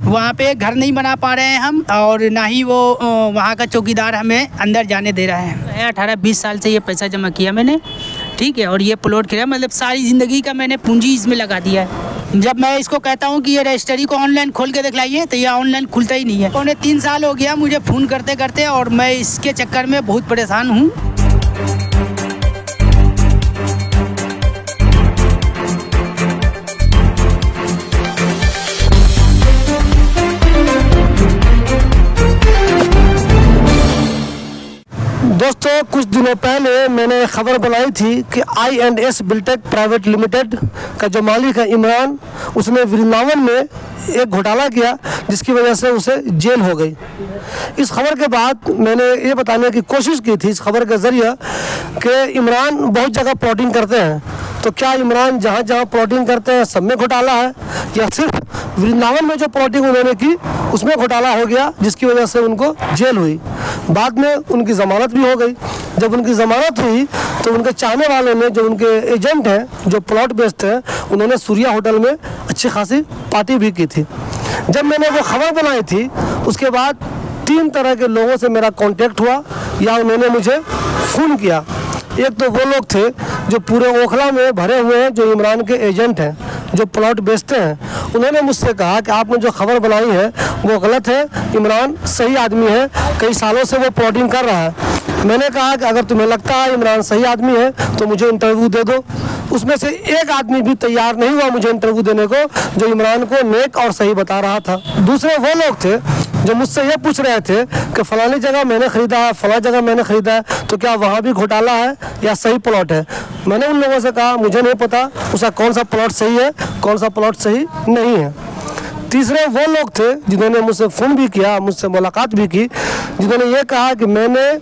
वहाँ पे घर नहीं बना पा रहे हैं हम, और ना ही वो वहाँ का चौकीदार हमें अंदर जाने दे रहा है। 18-20 साल से ये पैसा जमा किया मैंने, ठीक है, और ये प्लॉट खरीदा, मतलब सारी ज़िंदगी का मैंने पूंजी इसमें लगा दिया है। जब मैं इसको कहता हूँ कि ये रजिस्ट्री को ऑनलाइन खोल के दिखलाइए तो ये ऑनलाइन खुलता ही नहीं है। 3 साल हो गया मुझे फ़ोन करते करते, और मैं इसके चक्कर में बहुत परेशान हूँ। दोस्तों, कुछ दिनों पहले मैंने खबर बनाई थी कि I&S बिल्टेक प्राइवेट लिमिटेड का जो मालिक है इमरान, उसने वृंदावन में एक घोटाला किया जिसकी वजह से उसे जेल हो गई। इस खबर के बाद मैंने ये बताने की कोशिश की थी इस खबर के ज़रिए कि इमरान बहुत जगह प्लॉटिंग करते हैं, तो क्या इमरान जहाँ जहाँ प्लॉटिंग करते हैं सब में घोटाला है, या सिर्फ वृंदावन में जो प्लॉटिंग उन्होंने की उसमें घोटाला हो गया जिसकी वजह से उनको जेल हुई। बाद में उनकी ज़मानत भी हो गई। जब उनकी ज़मानत हुई तो उनके चाहने वालों ने, जो उनके एजेंट हैं जो प्लॉट बेचते हैं, उन्होंने सूर्या होटल में अच्छी खासी पार्टी भी की थी। जब मैंने वो खबर बनाई थी उसके बाद 3 तरह के लोगों से मेरा कांटेक्ट हुआ या उन्होंने मुझे फ़ोन किया। एक तो वो लोग थे जो पूरे ओखला में भरे हुए हैं, जो इमरान के एजेंट हैं, जो प्लॉट बेचते हैं। उन्होंने मुझसे कहा कि आपने जो खबर बनाई है वो गलत है, इमरान सही आदमी है, कई सालों से वो प्लॉटिंग कर रहा है। मैंने कहा कि अगर तुम्हें लगता है इमरान सही आदमी है तो मुझे इंटरव्यू दे दो। उसमें से एक आदमी भी तैयार नहीं हुआ मुझे इंटरव्यू देने को, जो इमरान को नेक और सही बता रहा था। दूसरे वो लोग थे जो मुझसे ये पूछ रहे थे कि फ़लानी जगह मैंने ख़रीदा है, फ़लाँ जगह मैंने ख़रीदा है, तो क्या वहाँ भी घोटाला है या सही प्लॉट है। मैंने उन लोगों से कहा मुझे नहीं पता उसका कौन सा प्लॉट सही है, कौन सा प्लॉट सही नहीं है। तीसरे वो लोग थे जिन्होंने मुझसे फ़ोन भी किया, मुझसे मुलाकात भी की, जिन्होंने ये कहा कि मैंने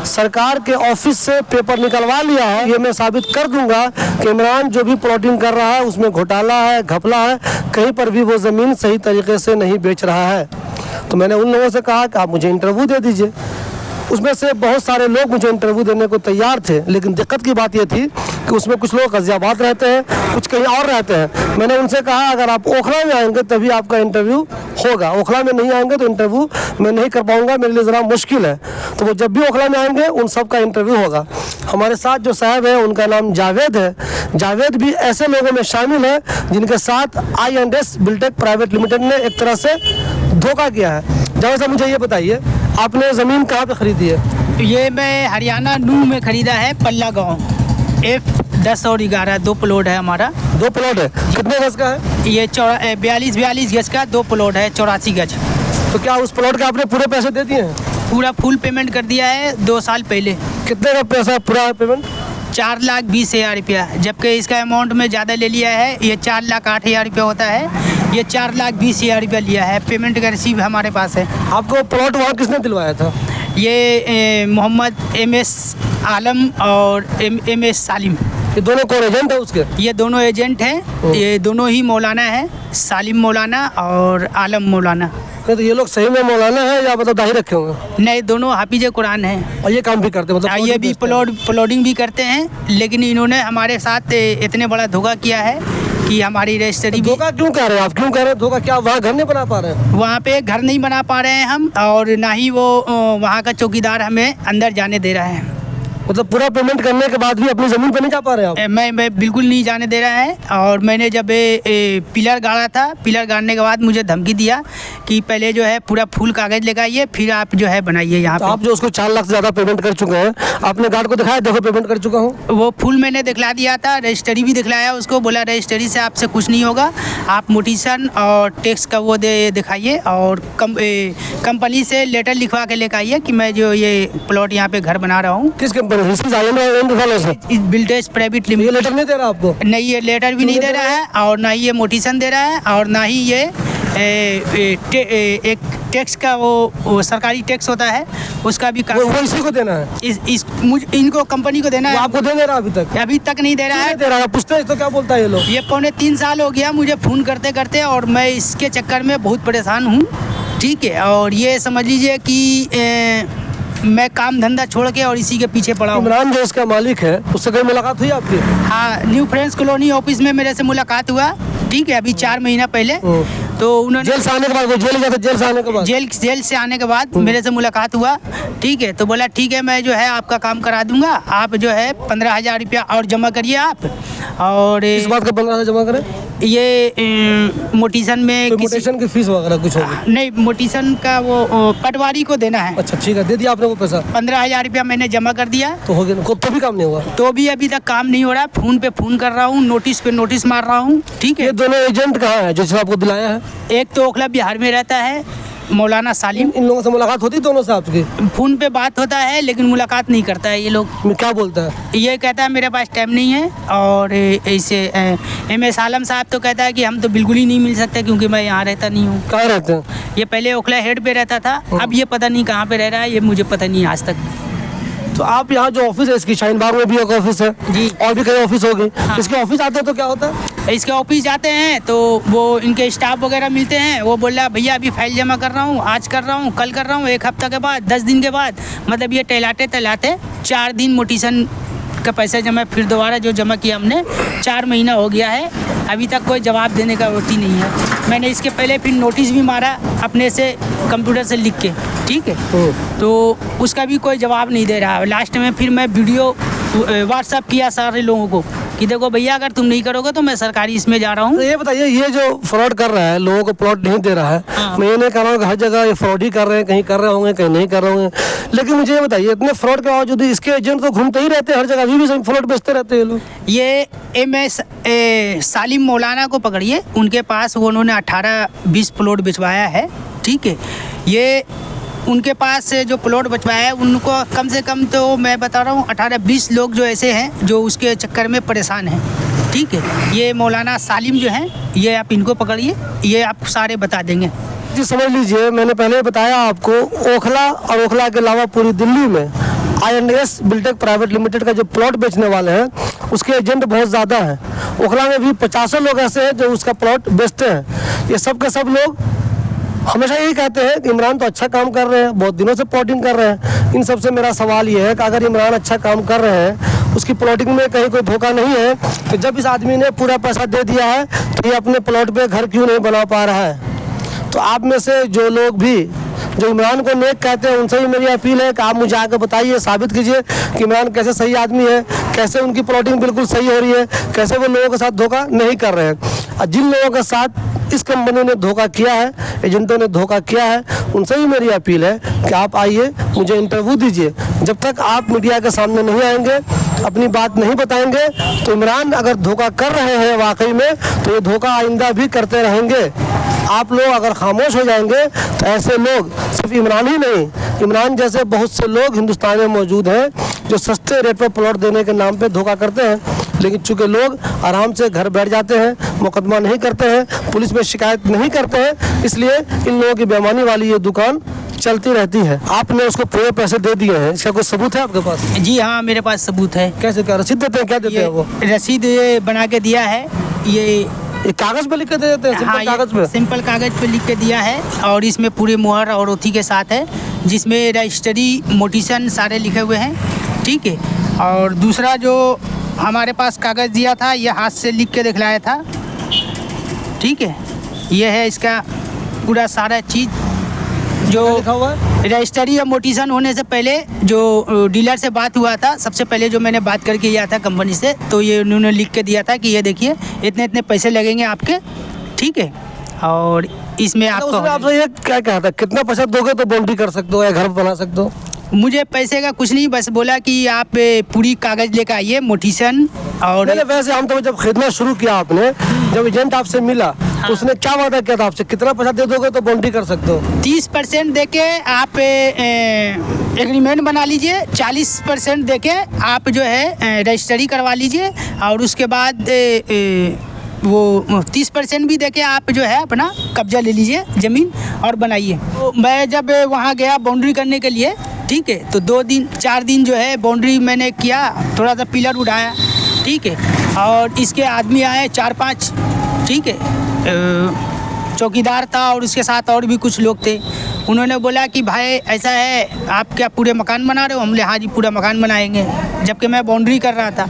सरकार के ऑफिस से पेपर निकलवा लिया है, ये मैं साबित कर दूंगा कि इमरान जो भी प्लॉटिंग कर रहा है उसमें घोटाला है, घपला है, कहीं पर भी वो ज़मीन सही तरीके से नहीं बेच रहा है। तो मैंने उन लोगों से कहा कि आप मुझे इंटरव्यू दे दीजिए। उसमें से बहुत सारे लोग मुझे इंटरव्यू देने को तैयार थे, लेकिन दिक्कत की बात ये थी कि उसमें कुछ लोग गाज़ियाबाद रहते हैं, कुछ कहीं और रहते हैं। मैंने उनसे कहा अगर आप ओखला में आएंगे तभी आपका इंटरव्यू होगा, ओखला में नहीं आएंगे तो इंटरव्यू मैं नहीं कर पाऊंगा, मेरे लिए ज़रा मुश्किल है। तो वो जब भी ओखला में आएंगे उन सब का इंटरव्यू होगा। हमारे साथ जो साहब है उनका नाम जावेद है। जावेद भी ऐसे लोगों में शामिल है जिनके साथ I&S बिल्टेक प्राइवेट लिमिटेड ने एक तरह से धोखा किया है। जावेद साहब, मुझे ये बताइए आपने ज़मीन कहाँ पे ख़रीदी है? ये मैं हरियाणा नूह में ख़रीदा है, पल्ला गाँव, F10 और 11, 2 प्लॉट है हमारा। 2 प्लॉट है, कितने गज का है? ये 42 गज का 2 प्लॉट है, 84 गज। तो क्या उस प्लॉट के आपने पूरे पैसे दे दिए हैं? पूरा फुल पेमेंट कर दिया है 2 साल पहले। कितने का पैसा पूरा पेमेंट? 4,20,000 रुपया, जबकि इसका अमाउंट में ज़्यादा ले लिया है। ये 4,08,000 रुपया होता है, ये 4,20,000 रुपया लिया है। पेमेंट का रिसीव हमारे पास है। आपको प्लॉट वहाँ किसने दिलवाया था? ये मोहम्मद MS आलम और MS सालिम, ये दोनों कौन एजेंट है उसके? ये दोनों एजेंट हैं। ये दोनों ही मौलाना है, सालिम मौलाना और आलम मौलाना। नहीं, तो ये लोग सही में मौलाना है या मतलब दाही रखे होंगे? नहीं, दोनों हाफिज कुरान हैं। और ये काम भी करते हैं, मतलब ये भी प्लॉटिंग भी करते हैं, लेकिन इन्होंने हमारे साथ इतने बड़ा धोखा किया है कि हमारी रजिस्ट्री भी। धोखा क्यों कह रहे हैं आप, क्यों कह रहे हैं धोखा? क्या वहाँ घर नहीं बना पा रहे हैं? वहाँ पे घर नहीं बना पा रहे हैं हम, और ना ही वो वहाँ का चौकीदार हमें अंदर जाने दे रहा है। मतलब पूरा पेमेंट करने के बाद भी अपनी ज़मीन पे नहीं जा पा रहे आप? मैं बिल्कुल नहीं जाने दे रहा है। और मैंने जब पिलर गाड़ा था, पिलर गाड़ने के बाद मुझे धमकी दिया कि पहले जो है पूरा फुल कागज़ लेकर आइए, फिर आप जो है बनाइए यहाँ पे। आप जो उसको 4 लाख से ज़्यादा पेमेंट कर चुके हैं, आपने गार्ड को दिखाया देखो पेमेंट कर चुका हूँ? वो फुल मैंने दिखला दिया था, रजिस्ट्री भी दिखलाया उसको, बोला रजिस्ट्री से आपसे कुछ नहीं होगा, आप मोटिशन और टैक्स का वो दिखाइए, और कंपनी से लेटर लिखवा के लेकर आइए कि मैं जो ये प्लॉट यहाँ पे घर बना रहा हूँ। किस कंपनी? Biltage private limited. ये लेटर नहीं दे रहा आपको? नहीं, ये लेटर भी नहीं दे रहा है, और ना ही ये मोटिशन दे रहा है, और ना ही ये एक टैक्स का वो सरकारी टैक्स होता है उसका भी वो इसी को देना है? इनको कंपनी को देना है। आपको दे नहीं रहा अभी तक नहीं दे रहा है। दे रहा है, पूछते हैं तो क्या बोलता है ये लोग? ये 3.25 साल हो गया मुझे फ़ोन करते करते, और मैं इसके चक्कर में बहुत परेशान हूँ, ठीक है। और ये समझ लीजिए कि मैं काम धंधा छोड़ के और इसी के पीछे पड़ा हूँ। इमरान जो इसका मालिक है उससे कहीं मुलाकात हुई आपकी? हाँ, न्यू फ्रेंड्स कॉलोनी ऑफिस में मेरे से मुलाकात हुआ, ठीक है, अभी 4 महीना पहले। तो उन्होंने जेल से आने के बाद वो जेल गया था, जेल से आने के बाद जेल से आने के बाद मेरे से मुलाकात हुआ, ठीक है। तो बोला ठीक है मैं जो है आपका काम करा दूंगा, आप जो है 15,000 रुपया और जमा करिए आप। और इस बात का 15,000 जमा करें, ये मोटिशन में मोटिशन की फीस वगैरह कुछ होगी? नहीं, मोटिशन का वो पटवारी को देना है। अच्छा ठीक है, दे दिया आपने वो पैसा? 15,000 रुपया मैंने जमा कर दिया। तो हो गया, तो भी काम नहीं हुआ? तो भी अभी तक काम नहीं हो रहा। फोन पे फोन कर रहा हूँ, नोटिस पे नोटिस मार रहा हूँ, ठीक है। ये दोनों एजेंट कहाँ है जो आपको दिलाया है? एक तो ओखला बिहार में रहता है, मौलाना सालिम। इन लोगों से मुलाकात होती दोनों से आपकी? फोन पे बात होता है लेकिन मुलाकात नहीं करता है ये लोग। क्या बोलता है? ये कहता है मेरे पास टाइम नहीं है, और ऐसे MS आलम साहब तो कहता है कि हम तो बिल्कुल ही नहीं मिल सकते क्योंकि मैं यहाँ रहता नहीं हूँ। कहाँ रहते हैं? ये पहले ओखला हेड पे रहता था, अब ये पता नहीं कहाँ पे रह रहा है, ये मुझे पता नहीं आज तक। तो आप यहाँ जो ऑफिस है इसकी, शाहीन बाग में भी एक ऑफिस है जी, और भी कई ऑफिस होगी। हाँ। इसके ऑफिस आते हैं तो क्या होता है? इसके ऑफिस जाते हैं तो वो इनके स्टाफ वगैरह मिलते हैं, वो बोल रहा है भैया अभी फाइल जमा कर रहा हूँ, आज कर रहा हूँ, कल कर रहा हूँ, 1 हफ्ता के बाद, 10 दिन के बाद, मतलब ये टहलाते 4 दिन मोटिशन का पैसा जमा, फिर दोबारा जो जमा किया हमने 4 महीना हो गया है, अभी तक कोई जवाब देने का वक्त ही नहीं है। मैंने इसके पहले फिर नोटिस भी मारा अपने से कंप्यूटर से लिख के, ठीक है, तो उसका भी कोई जवाब नहीं दे रहा। लास्ट में फिर मैं वीडियो व्हाट्सअप किया सारे लोगों को कि देखो भैया अगर तुम नहीं करोगे तो मैं सरकारी इसमें जा रहा हूँ। तो ये बताइए, ये जो फ्रॉड कर रहा है, लोगों को प्लॉट नहीं दे रहा है, हाँ। मैं ये नहीं कह रहा हूँ कि हर जगह ये फ्रॉड ही कर रहे हैं, कहीं कर रहे होंगे कहीं नहीं कर रहे होंगे, लेकिन मुझे ये बताइए इतने फ्रॉड के बावजूद इसके एजेंट तो घूमते ही रहते हैं हर जगह, अभी भी फ्रॉड बेचते रहते हैं लोग। ये MS सालिम मौलाना को पकड़िए, उनके पास वो उन्होंने 18-20 प्लॉट बिचवाया है, ठीक है। ये उनके पास से जो प्लॉट बचवाया है उनको कम से कम तो मैं बता रहा हूँ 18-20 लोग जो ऐसे हैं जो उसके चक्कर में परेशान हैं, ठीक है। ये मौलाना सालिम जो हैं, ये आप इनको पकड़िए, ये आप सारे बता देंगे। जी समझ लीजिए, मैंने पहले बताया आपको, ओखला और ओखला के अलावा पूरी दिल्ली में I&S बिल्टेक प्राइवेट लिमिटेड का जो प्लॉट बेचने वाले हैं उसके एजेंट बहुत ज़्यादा हैं। ओखला में भी 50 लोग ऐसे हैं जो उसका प्लॉट बेचते हैं। ये सब के सब लोग हमेशा यही कहते हैं कि इमरान तो अच्छा काम कर रहे हैं, बहुत दिनों से प्लॉटिंग कर रहे हैं। इन सबसे मेरा सवाल ये है कि अगर इमरान अच्छा काम कर रहे हैं, उसकी प्लॉटिंग में कहीं कोई धोखा नहीं है, तो जब इस आदमी ने पूरा पैसा दे दिया है तो ये अपने प्लॉट पे घर क्यों नहीं बना पा रहा है? तो आप में से जो लोग भी जो इमरान को नेक कहते हैं उनसे भी मेरी अपील है कि आप मुझे आकर बताइए, साबित कीजिए कि इमरान कैसे सही आदमी है, कैसे उनकी प्लॉटिंग बिल्कुल सही हो रही है, कैसे वो लोगों के साथ धोखा नहीं कर रहे हैं। और जिन लोगों के साथ इस कंपनी ने धोखा किया है, एजेंटों ने धोखा किया है, उनसे भी मेरी अपील है कि आप आइए, मुझे इंटरव्यू दीजिए। जब तक आप मीडिया के सामने नहीं आएंगे, अपनी बात नहीं बताएंगे, तो इमरान अगर धोखा कर रहे हैं वाकई में, तो ये धोखा आइंदा भी करते रहेंगे। आप लोग अगर खामोश हो जाएंगे तो ऐसे लोग, सिर्फ इमरान ही नहीं, इमरान जैसे बहुत से लोग हिंदुस्तान में मौजूद हैं जो सस्ते रेट पर प्लॉट देने के नाम पे धोखा करते हैं, लेकिन चूंकि लोग आराम से घर बैठ जाते हैं, मुकदमा नहीं करते हैं, पुलिस में शिकायत नहीं करते हैं, इसलिए इन लोगों की बेईमानी वाली ये दुकान चलती रहती है। आपने उसको पूरे पैसे दे दिए हैं, इसका कोई सबूत है आपके पास? जी हाँ, मेरे पास सबूत है। कैसे, क्या रसीद देते हैं, क्या देते हैं वो? रसीद बना के दिया है, ये कागज पे लिख के दे देते हैं? सिंपल कागज पे? सिंपल कागज पे लिख के दिया है, और इसमें पूरे मुहर और ओथी के साथ है, जिसमें रजिस्ट्री मोटिशन सारे लिखे हुए हैं, ठीक है। और दूसरा जो हमारे पास कागज़ दिया था, ये हाथ से लिख के दिखलाया था, ठीक है। ये है इसका पूरा सारा चीज़ जो लिखा हुआ है। रजिस्ट्री या मोटिशन होने से पहले जो डीलर से बात हुआ था, सबसे पहले जो मैंने बात करके किया था कंपनी से, तो ये उन्होंने लिख के दिया था कि ये देखिए इतने इतने पैसे लगेंगे आपके, ठीक है। और इसमें आपको आपसे ये क्या कहा था, कितना पैसा दोगे तो बाउंड्री कर सकते हो या घर बना सकते हो? मुझे पैसे का कुछ नहीं, बस बोला कि आप पूरी कागज़ लेकर आइए, मोटिशन। और वैसे हम तो जब खरीदना शुरू किया आपने, जब एजेंट आपसे मिला, तो उसने क्या वादा किया था आपसे, कितना पैसा दे दोगे तो बाउंड्री कर सकते हो? 30% दे के आप एग्रीमेंट बना लीजिए, 40% दे के आप जो है रजिस्ट्री करवा लीजिए, और उसके बाद वो 30% भी देके आप जो है अपना कब्जा ले लीजिए ज़मीन और बनाइए। तो मैं जब वहाँ गया बाउंड्री करने के लिए, ठीक है, तो 2-4 दिन जो है बाउंड्री मैंने किया, थोड़ा सा पिलर उड़ाया, ठीक है। और इसके आदमी आए 4-5, ठीक है, चौकीदार था और उसके साथ और भी कुछ लोग थे। उन्होंने बोला कि भाई ऐसा है, आप क्या पूरे मकान बना रहे हो? हमने हाँ जी पूरा मकान बनाएंगे, जबकि मैं बाउंड्री कर रहा था।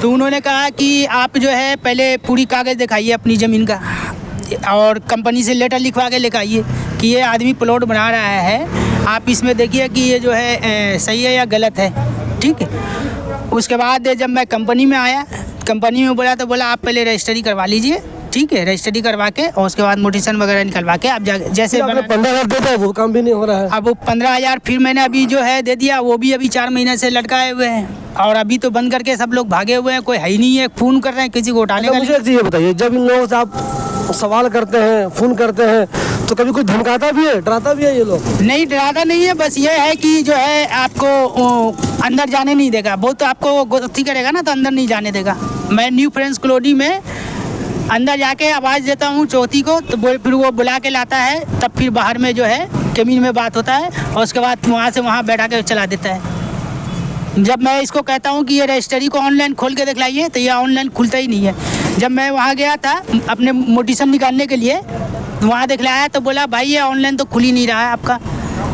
तो उन्होंने कहा कि आप जो है पहले पूरी कागज़ दिखाइए अपनी ज़मीन का, और कंपनी से लेटर लिखवा के लेकर आइए कि ये आदमी प्लॉट बना रहा है, आप इसमें देखिए कि ये जो है सही है या गलत है, ठीक है। उसके बाद जब मैं कंपनी में आया, कंपनी में बोला तो बोला आप पहले रजिस्ट्री करवा लीजिए, ठीक है। रजिस्ट्री करवा के और उसके बाद मोटिशन वगैरह निकलवा के आप जैसे 15,000 देता है, वो काम भी नहीं हो रहा है। अब वो 15,000 फिर मैंने अभी जो है दे दिया, वो भी अभी 4 महीने से लटकाए हुए हैं और अभी तो बंद करके सब लोग भागे हुए हैं, कोई है ही नहीं है। फ़ोन कर रहे हैं किसी को उठाने का। मुझे एक चीज़ ये बताइए, जब इन लोगों से आप सवाल करते हैं, फ़ोन करते हैं, तो कभी कोई धमकाता भी है, डराता भी है ये लोग? नहीं, डराता नहीं है, बस ये है कि जो है आपको अंदर जाने नहीं देगा। वो तो आपको गोश्ती करेगा ना, तो अंदर नहीं जाने देगा। मैं न्यू फ्रेंड्स कॉलोनी में अंदर जाके आवाज़ देता हूँ चौथी को, तो फिर वो बुला के लाता है, तब फिर बाहर में जो है केबिन में बात होता है और उसके बाद वहाँ से वहाँ बैठा के चला देता है। जब मैं इसको कहता हूँ कि ये रजिस्ट्री को ऑनलाइन खोल के दिखलाइए, तो ये ऑनलाइन खुलता ही नहीं है। जब मैं वहाँ गया था अपने मोटिशन निकालने के लिए, वहाँ दिखलाया तो बोला भाई ये ऑनलाइन तो खुल ही नहीं रहा है आपका,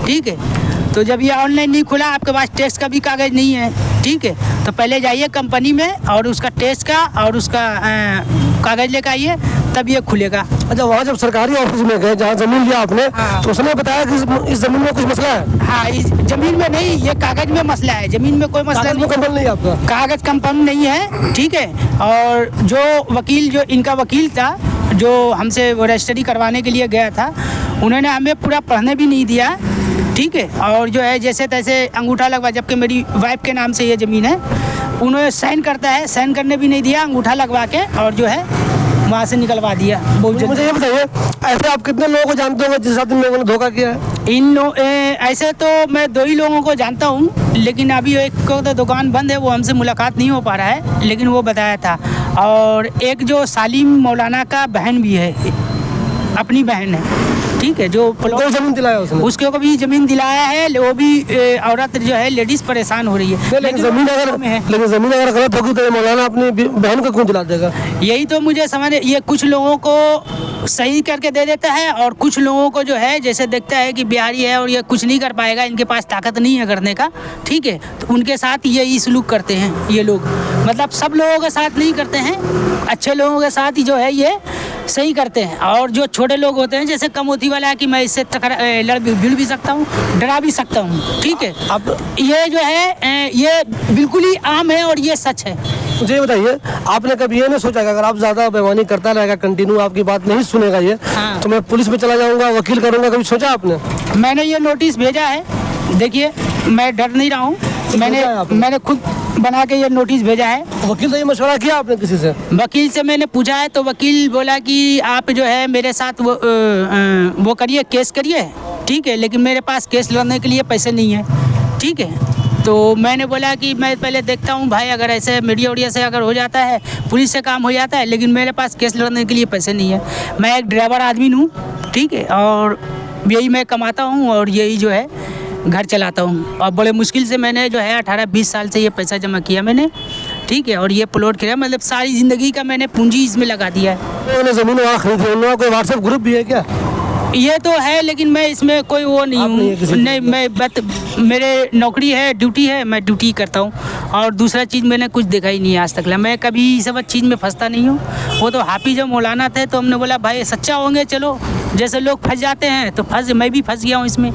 ठीक है। तो जब ये ऑनलाइन नहीं खुला, आपके पास टेस्ट का भी कागज़ नहीं है, ठीक है, तो पहले जाइए कंपनी में और उसका टेस्ट का और उसका कागज़ लेकर आइए, तब ये खुलेगा। अच्छा, वहाँ जब सरकारी ऑफिस में गए जहाँ ज़मीन लिया आपने, हाँ। तो उसने बताया कि इस ज़मीन में कुछ मसला है? हाँ, इस ज़मीन में नहीं, ये कागज़ में मसला है, ज़मीन में कोई मसला कागज में कंफर्म नहीं है आपका? कागज़ कंफर्म नहीं है, ठीक है। और जो वकील, जो इनका वकील था, जो हमसे वो रजिस्ट्री करवाने के लिए गया था, उन्होंने हमें पूरा पढ़ने भी नहीं दिया, ठीक है। और जो है जैसे तैसे अंगूठा लगवा, जबकि मेरी वाइफ के नाम से ये ज़मीन है, उन्होंने साइन करता है, साइन करने भी नहीं दिया, अंगूठा लगवा के और जो है वहाँ से निकलवा दिया। मुझे ये बताइए, ऐसे आप कितने लोगों को जानते होंगे जिस साथ इन लोगों ने धोखा किया है? ऐसे तो मैं 2 ही लोगों को जानता हूँ, लेकिन अभी एक को तो दुकान बंद है, वो हमसे मुलाकात नहीं हो पा रहा है, लेकिन वो बताया था। और एक जो सालिम मौलाना का बहन भी है, अपनी बहन है, ठीक है, जो कोई ज़मीन दिलाया उसने? उसको भी ज़मीन दिलाया है, वो भी औरत जो है लेडीज़ परेशान हो रही है। लेकिन ज़मीन अगर गलत होगी तो ये मौलाना अपनी बहन को क्यों दिला देगा? यही तो मुझे समझ, ये कुछ लोगों को सही करके दे देता है और कुछ लोगों को जो है जैसे देखता है कि बिहारी है और ये कुछ नहीं कर पाएगा, इनके पास ताकत नहीं है करने का, ठीक है, तो उनके साथ यही सलूक करते हैं ये लोग। मतलब सब लोगों के साथ नहीं करते हैं, अच्छे लोगों के साथ ही जो है ये सही करते हैं। और जो छोटे लोग होते हैं, जैसे कमौती वाला है कि मैं इससे लड़ भी सकता हूँ, डरा भी सकता हूँ, ठीक है। अब ये जो है ये बिल्कुल ही आम है और ये सच है। मुझे ये बताइए, आपने कभी ये नहीं सोचा कि अगर आप ज़्यादा बेईमानी करता रहेगा, कंटिन्यू आपकी बात नहीं सुनेगा ये, हाँ। तो मैं पुलिस में चला जाऊँगा, वकील करूँगा? कभी सोचा आपने? मैंने ये नोटिस भेजा है, देखिए मैं डर नहीं रहा हूँ, मैंने खुद बना के ये नोटिस भेजा है। वकील से ये मशवरा किया आपने किसी से? वकील से मैंने पूछा है, तो वकील बोला कि आप जो है मेरे साथ वो करिए, केस करिए, ठीक है, लेकिन मेरे पास केस लड़ने के लिए पैसे नहीं है, ठीक है। तो मैंने बोला कि मैं पहले देखता हूँ भाई, अगर ऐसे मीडिया उडिया से अगर हो जाता है, पुलिस से काम हो जाता है, लेकिन मेरे पास केस लड़ने के लिए पैसे नहीं है। मैं एक ड्राइवर आदमी हूँ, ठीक है, और यही मैं कमाता हूँ और यही जो है घर चलाता हूँ। और बड़े मुश्किल से मैंने जो है 18-20 साल से ये पैसा जमा किया मैंने, ठीक है, और ये प्लॉट खरीदा, मतलब सारी ज़िंदगी का मैंने पूंजी इसमें लगा दिया है। उन्होंने ज़मीन वहाँ खरीदी, उन्होंने कोई व्हाट्सएप ग्रुप भी है क्या? ये तो है, लेकिन मैं इसमें कोई वो नहीं हूँ, नहीं, मैं मेरे नौकरी है, ड्यूटी है, मैं ड्यूटी करता हूँ। और दूसरा चीज़ मैंने कुछ देखा ही नहीं है आज तक। मैं कभी सब चीज़ में फंसता नहीं हूँ। वो तो हाफिज मौलाना थे, तो हमने बोला भाई सच्चा होंगे, चलो, जैसे लोग फंस जाते हैं तो मैं भी फंस गया हूँ इसमें।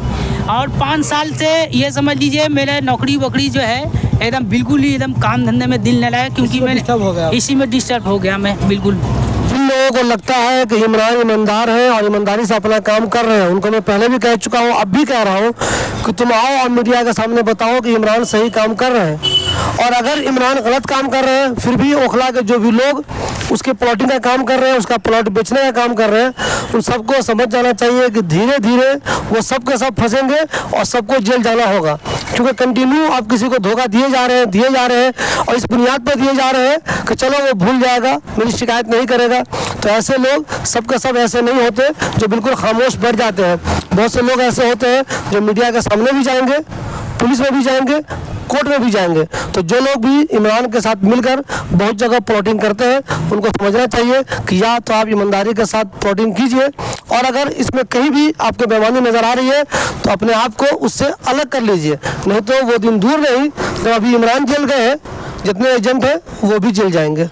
और 5 साल से ये समझ लीजिए मेरा नौकरी वोकरी जो है एकदम बिल्कुल ही एकदम काम धंधे में दिल न लगा, क्योंकि मैंने इसी में डिस्टर्ब हो गया मैं बिल्कुल। जिन लोगों को लगता है कि इमरान ईमानदार है और ईमानदारी से अपना काम कर रहे हैं, उनको मैं पहले भी कह चुका हूँ, अब भी कह रहा हूँ कि तुम आओ और मीडिया के सामने बताओ कि इमरान सही काम कर रहे हैं। और अगर इमरान गलत काम कर रहे हैं, फिर भी ओखला के जो भी लोग उसके प्लॉटिंग का काम कर रहे हैं, उसका प्लॉट बेचने का काम कर रहे हैं, उन सबको समझ जाना चाहिए कि धीरे धीरे वो सब के सब फंसेंगे और सबको जेल जाना होगा। क्योंकि कंटिन्यू आप किसी को धोखा दिए जा रहे हैं और इस बुनियाद पर दिए जा रहे हैं कि चलो वो भूल जाएगा, मेरी शिकायत नहीं करेगा। तो ऐसे लोग सबके सब ऐसे नहीं होते जो बिल्कुल खामोश बैठ जाते हैं। बहुत से लोग ऐसे होते हैं जो मीडिया के सामने भी जाएंगे, पुलिस में भी जाएंगे, कोर्ट में भी जाएंगे। तो जो लोग भी इमरान के साथ मिलकर बहुत जगह प्लॉटिंग करते हैं, उनको समझना चाहिए कि या तो आप ईमानदारी के साथ प्लॉटिंग कीजिए, और अगर इसमें कहीं भी आपको बेईमानी नज़र आ रही है तो अपने आप को उससे अलग कर लीजिए। नहीं तो वो दिन दूर नहीं जब अभी इमरान जेल गए हैं, जितने एजेंट हैं वो भी जेल जाएंगे।